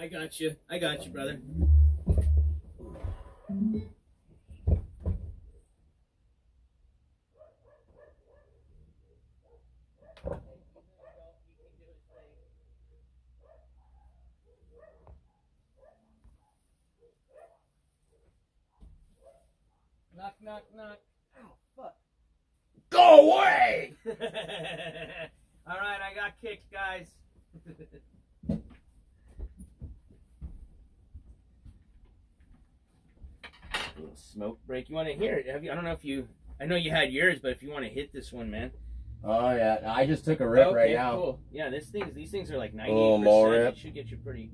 I got you. I got you, brother. Knock, knock, knock. Ow, fuck. Go away! Alright, I got kicked, guys. Little smoke break. You want to hear it? I don't know if you... I know you had yours, but if you want to hit this one, man. Oh, yeah. I just took a rip right now. Cool. Yeah, these things are like 98%. little more rip. It should get you pretty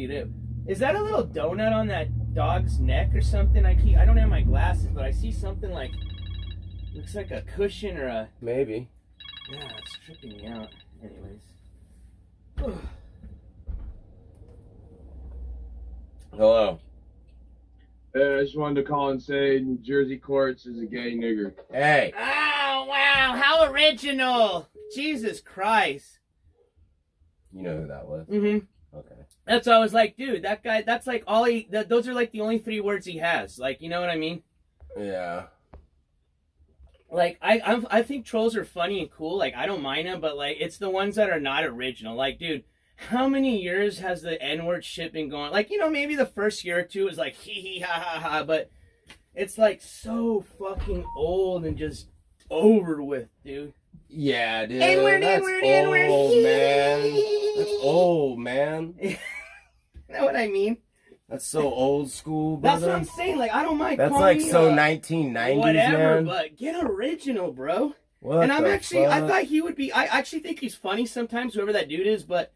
rip. Is that a little donut on that dog's neck or something? I don't have my glasses, but I see something like... Looks like a cushion or a... Maybe. Yeah, it's tripping me out. Anyways. Hello. I just wanted to call and say New Jersey courts is a gay nigger. Hey. Oh, wow. How original. Jesus Christ. You know who that was? Mm-hmm. Okay. That's why I was like, dude, that guy, that's like all he... those are like the only 3 words he has. Like, you know what I mean? Yeah. Like, I think trolls are funny and cool. Like, I don't mind them, but, like, it's the ones that are not original. Like, dude, how many years has the N-word shit been going? Like, you know, maybe the first year or two is like, hee hee ha ha ha, but it's, like, so fucking old and just over with, dude. Yeah, dude. N-word, That's N-word, old, N-word. man. That's old, man. You know what I mean? That's so old school, That's brother. what I'm saying. Like, I don't mind That's calling like you so a 1990s, whatever, man. but get original, bro. What And I'm the actually, I fuck? thought he would be, I actually think he's funny sometimes, whoever that dude is, but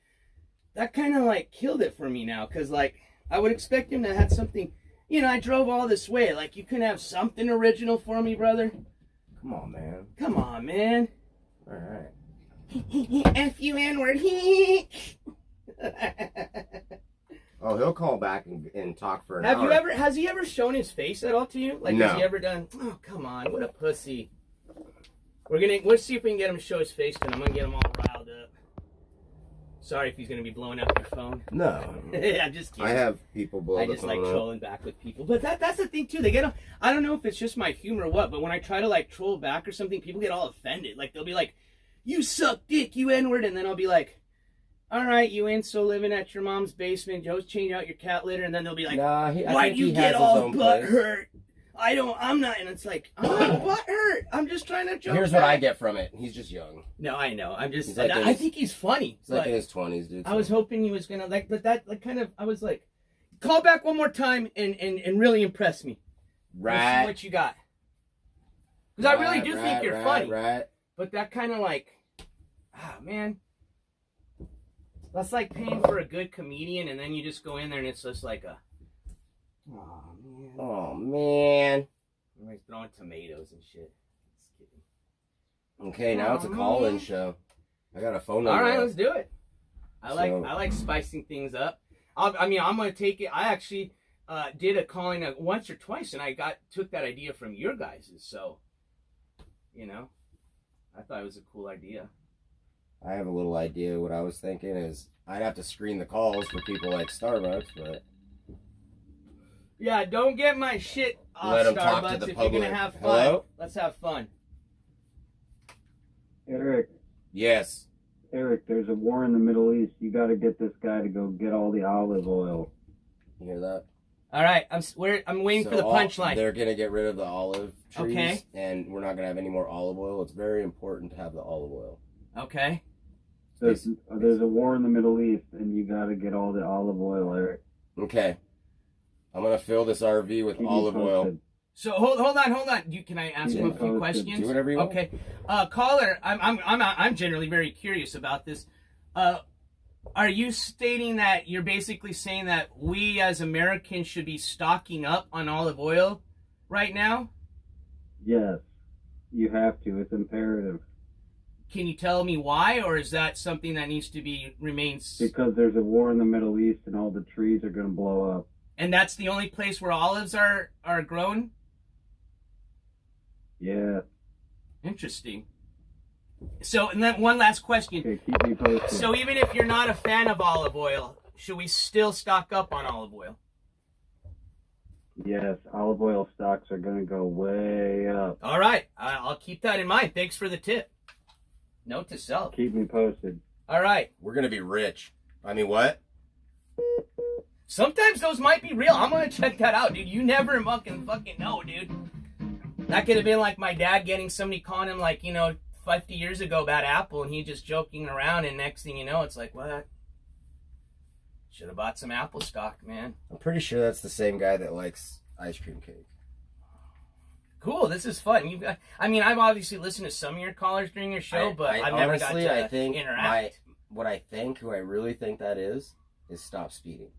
that kind of like killed it for me now, because like, I would expect him to have something, you know, I drove all this way, like, you couldn't have something original for me, brother? Come on, man. Come on, man. All right. F you, N-word. Oh, he'll call back and talk for an hour. Has he ever shown his face at all to you? Like, No. has he ever done, oh, come on, what a pussy. Let's see if we can get him to show his face, then I'm gonna get him all riled up. Sorry if he's gonna be blowing up your phone. No. I'm just kidding. I have people blow I the just phone like up. trolling back with people. But that's the thing too. They get, I don't know if it's just my humor or what, but when I try to like troll back or something, people get all offended. Like they'll be like, "You suck dick, you N-word," and then I'll be like, "All right, you ain't so living at your mom's basement. Just change out your cat litter," and then they'll be like, Nah, "Why'd you get all butt hurt?" I'm not, and it's like, I'm not butt hurt. I'm just trying to joke. Here's what I get from it. He's just young. No, I know. I'm just, He's like I think he's funny. He's like but in his 20s, dude. I was hoping he was gonna like, but that like kind of, I was like, call back one more time and really impress me. Let's see Right. what you got. Because I really do think you're funny. Right. But that kind of like, man. That's like paying for a good comedian and then you just go in there and it's just like a, oh man. Oh, man. Everybody's throwing tomatoes and shit. Just kidding. Okay, now it's a call-in show. I got a phone number. All right, let's do it. I So- like spicing things up. I'm gonna take it. I actually did a calling once or twice, and I took that idea from your guys's. So, you know, I thought it was a cool idea. I have a little idea. What I was thinking is I'd have to screen the calls for people like Starbucks, but Yeah, don't get my shit off Let 'em talk to Starbucks the if you're gonna public. have fun. Hello? Let's have fun. Eric, yes. there's a war in the Middle East. You got to get this guy to go get all the olive oil. You hear that? All right, I'm waiting for the punchline. They're gonna get rid of the olive trees, Okay. and we're not gonna have any more olive oil. It's very important to have the olive oil. Okay. There's a war in the Middle East, and you got to get all the olive oil, Eric. Okay. I'm gonna fill this RV with Keep me olive oil. posted. So hold on. Can I ask him a few questions? Do whatever you want. Okay, caller, I'm generally very curious about this. Are you stating that you're basically saying that we as Americans should be stocking up on olive oil right now? Yes, you have to. It's imperative. Can you tell me why, or is that something that needs to remains? Because there's a war in the Middle East, and all the trees are going to blow up. And that's the only place where olives are grown? Yeah. Interesting. So, and then one last question. Okay, keep me posted. So even if you're not a fan of olive oil, should we still stock up on olive oil? Yes, olive oil stocks are going to go way up. All right. I'll keep that in mind. Thanks for the tip. Note to self. Keep me posted. All right. We're gonna be rich. I mean, what? Sometimes those might be real. I'm going to check that out, dude. You never fucking know, dude. That could have been like my dad getting somebody calling him, like, 50 years ago about Apple, and he just joking around, and next thing you know, it's like, what? Should have bought some Apple stock, man. I'm pretty sure that's the same guy that likes ice cream cake. Cool, this is fun. I've obviously listened to some of your callers during your show, but I've never got to interact. Who I really think that is Stop Speeding.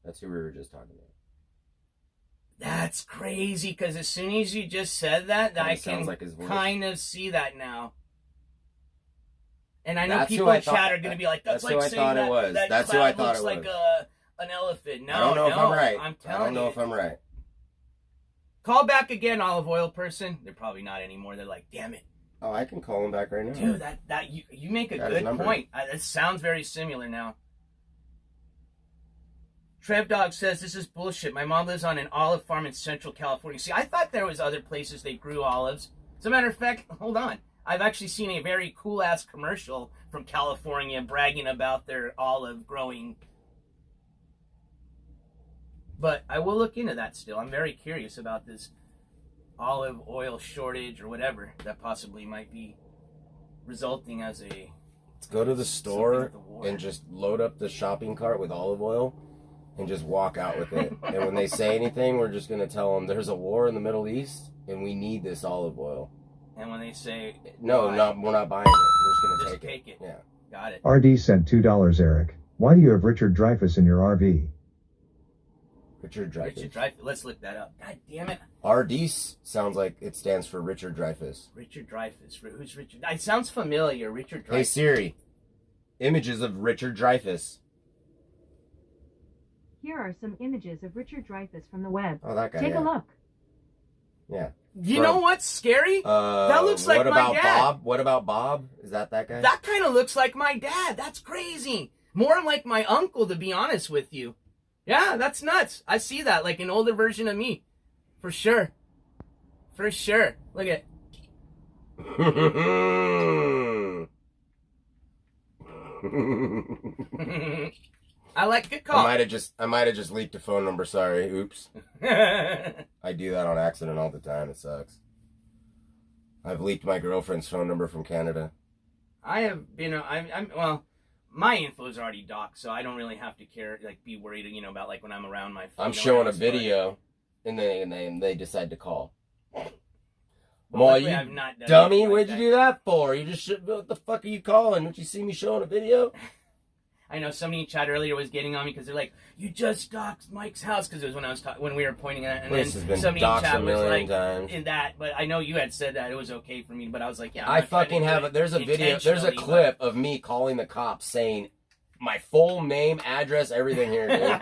That's who we were just talking about. That's crazy, because as soon as you just said that, I can like his voice. kind of see that now. And I know people in chat are going to be like, that's like saying that That's who I cloud thought looks it was. like an elephant. No, I don't know if I'm right. I'm telling I don't know you. if I'm right. Call back again, olive oil person. They're probably not anymore. They're like, damn it. Oh, I can call him back right now. Dude, you make a good point. It sounds very similar now. Trev Dog says, this is bullshit. My mom lives on an olive farm in Central California. See, I thought there was other places they grew olives. As a matter of fact, hold on. I've actually seen a very cool-ass commercial from California bragging about their olive growing. But I will look into that still. I'm very curious about this olive oil shortage or whatever that possibly might be resulting as a... Let's go to the store and just load up the shopping cart with olive oil and just walk out with it. And when they say anything, we're just going to tell them there's a war in the Middle East and we need this olive oil. And when they say... No, we're not buying it. We're just going to take it. Yeah. Got it. RD sent $2, Eric. Why do you have Richard Dreyfuss in your RV? Richard Dreyfuss. Richard Dreyfuss. Let's look that up. God damn it. RD sounds like it stands for Richard Dreyfuss. Richard Dreyfuss. Who's Richard? It sounds familiar. Richard Dreyfuss. Hey Siri, images of Richard Dreyfuss. Here are some images of Richard Dreyfuss from the web. Oh, that guy. Take a look. Yeah. You know what's scary? That looks like my dad. Bob? What about Bob? Is that guy? That kind of looks like my dad. That's crazy. More like my uncle, to be honest with you. Yeah, that's nuts. I see that, like an older version of me. For sure. For sure. Look at I like good call. I might have just leaked a phone number, sorry. Oops. I do that on accident all the time. It sucks. I've leaked my girlfriend's phone number from Canada. I have been well, my info's already docked, so I don't really have to care, like, be worried, about, like, when I'm around my phone. I'm showing a video, and they decide to call. Well, you dummy, what'd you do that for? You just what the fuck are you calling? Don't you see me showing a video? I know somebody in chat earlier was getting on me because they're like, "You just doxed Mike's house," because it was when we were pointing at it, and then somebody in chat was like, times. "In that," but I know you had said that it was okay for me, but I was like, "Yeah." I fucking have it. There's a video. There's a clip of me calling the cops saying my full name, address, everything here, dude,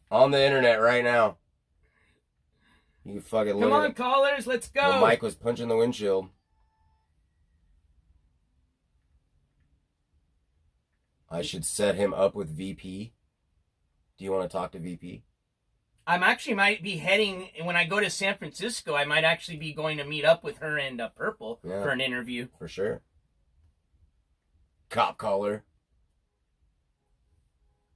on the internet right now. You fucking come on, callers, let's go. When Mike was punching the windshield. I should set him up with VP. Do you want to talk to VP? I'm actually might be heading, when I go to San Francisco, I might actually be going to meet up with her and Purple for an interview. For sure. Cop caller.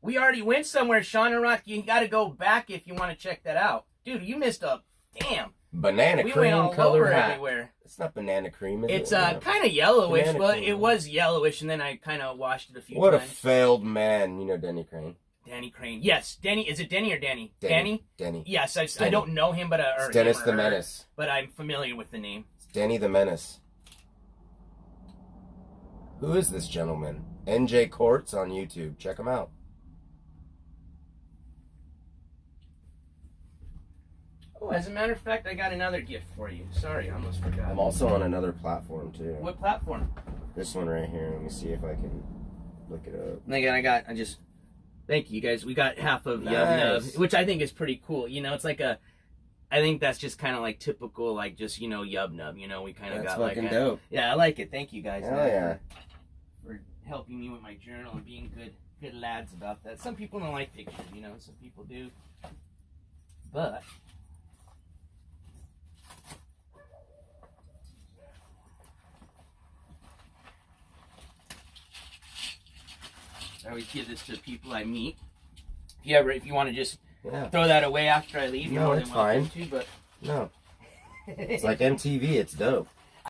We already went somewhere, Shauna Rock. You got to go back if you want to check that out. Dude, you missed a damn. Banana we cream went all color over hat. everywhere. It's not banana cream, is it's it? kind of yellowish. Banana well, cream. it was yellowish, and then I kind of washed it a few times. What a failed man. You know Denny Crane? Danny Crane. Yes, Denny. Is it Denny or Danny? Denny. Yes, Denny. I don't know him, but it's Dennis the Menace. But I'm familiar with the name. It's Denny the Menace. Who is this gentleman? NJ Courts on YouTube. Check him out. Oh, as a matter of fact, I got another gift for you. Sorry, I almost forgot. I'm also on another platform, too. What platform? This one right here. Let me see if I can look it up. And again, thank you guys. We got half of nice. which I think is pretty cool. It's like I think that's just kind of like typical, like just, Yub Nub. We kind of got like fucking dope. Yeah, I like it. Thank you guys. Hell yeah. For helping me with my journal and being good good lads about that. Some people don't like pictures, you know. Some people do, but I always give this to people I meet. If you want to just throw that away after I leave, no, it's fine. But no, it's like MTV. It's dope.